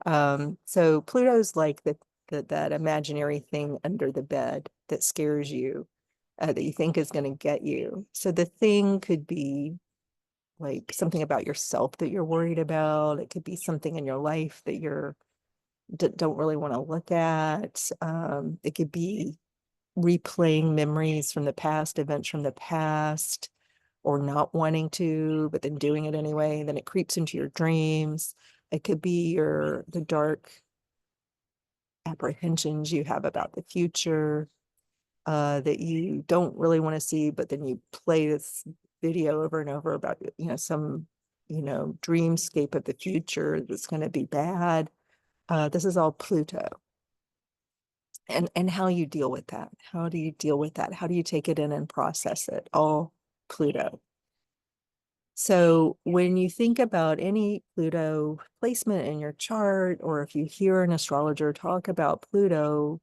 So Pluto's like that imaginary thing under the bed that scares you, that you think is going to get you. So the thing could be like something about yourself that you're worried about. It could be something in your life that you're don't really want to look at. It could be replaying memories from the past, events from the past, or not wanting to, but then doing it anyway. Then it creeps into your dreams. It could be the dark apprehensions you have about the future, that you don't really want to see, but then you play this video over and over about, some, dreamscape of the future that's going to be bad. This is all Pluto. And how you deal with that. How do you deal with that? How do you take it in and process it? All Pluto. So when you think about any Pluto placement in your chart, or if you hear an astrologer talk about Pluto,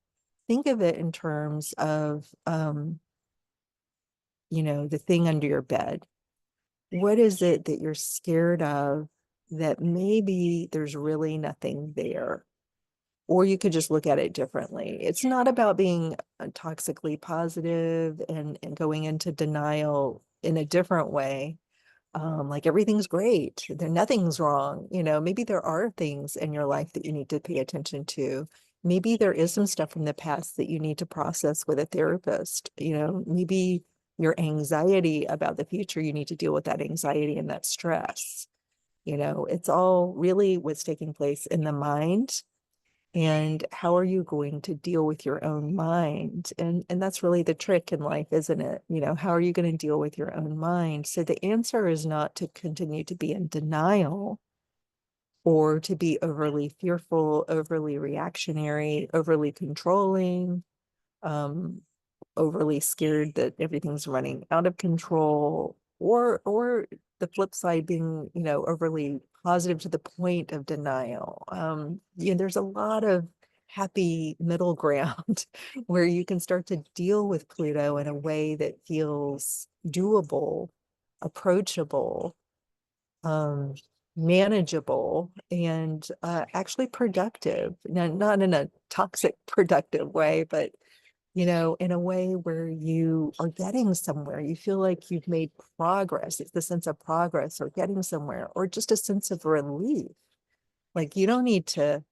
think of it in terms of, the thing under your bed. What is it that you're scared of that maybe there's really nothing there? Or you could just look at it differently. It's not about being toxically positive and going into denial in a different way. Like everything's great, nothing's wrong. Maybe there are things in your life that you need to pay attention to. Maybe there is some stuff from the past that you need to process with a therapist. Maybe your anxiety about the future, you need to deal with that anxiety and that stress. It's all really what's taking place in the mind. And how are you going to deal with your own mind? And that's really the trick in life, isn't it? How are you going to deal with your own mind? So the answer is not to continue to be in denial or to be overly fearful, overly reactionary, overly controlling, um, overly scared that everything's running out of control, or the flip side being, overly positive to the point of denial. There's a lot of happy middle ground where you can start to deal with Pluto in a way that feels doable, approachable, um, manageable, and actually productive. Now, not in a toxic productive way, but in a way where you are getting somewhere. You feel like you've made progress. It's the sense of progress or getting somewhere, or just a sense of relief. Like you don't need to,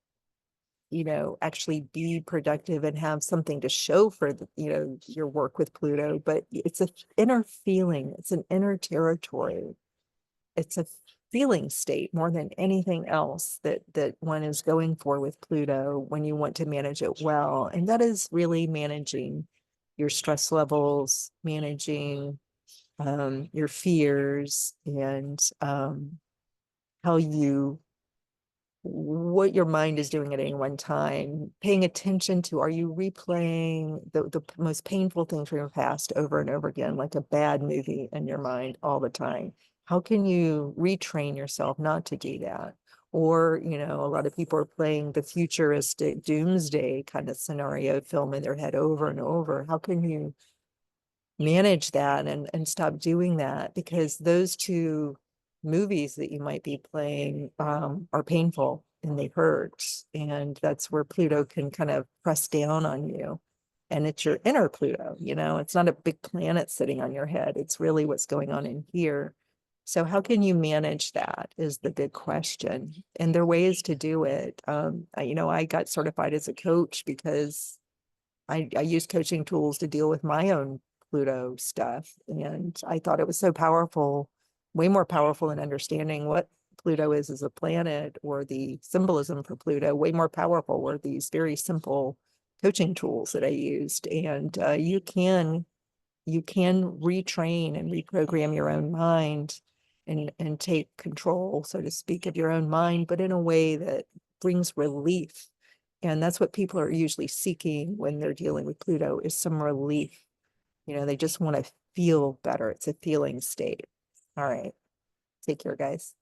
actually be productive and have something to show for your work with Pluto, but it's an inner feeling. It's an inner territory. It's a feeling state more than anything else that one is going for with Pluto when you want to manage it well. And that is really managing your stress levels, managing your fears, and how you what your mind is doing at any one time, paying attention to, are you replaying the most painful things from your past over and over again, like a bad movie in your mind all the time? How can you retrain yourself not to do that? Or, a lot of people are playing the futuristic doomsday kind of scenario film in their head over and over. How can you manage that and stop doing that? Because those two movies that you might be playing are painful and they hurt. And that's where Pluto can kind of press down on you. And it's your inner Pluto, it's not a big planet sitting on your head. It's really what's going on in here. So how can you manage that is the big question. And there are ways to do it. I got certified as a coach because I use coaching tools to deal with my own Pluto stuff. And I thought it was so powerful, way more powerful than understanding what Pluto is as a planet or the symbolism for Pluto. Way more powerful were these very simple coaching tools that I used. And you can retrain and reprogram your own mind and take control, so to speak, of your own mind, but in a way that brings relief. And that's what people are usually seeking when they're dealing with Pluto, is some relief. They just want to feel better. It's a feeling state. All right. Take care, guys.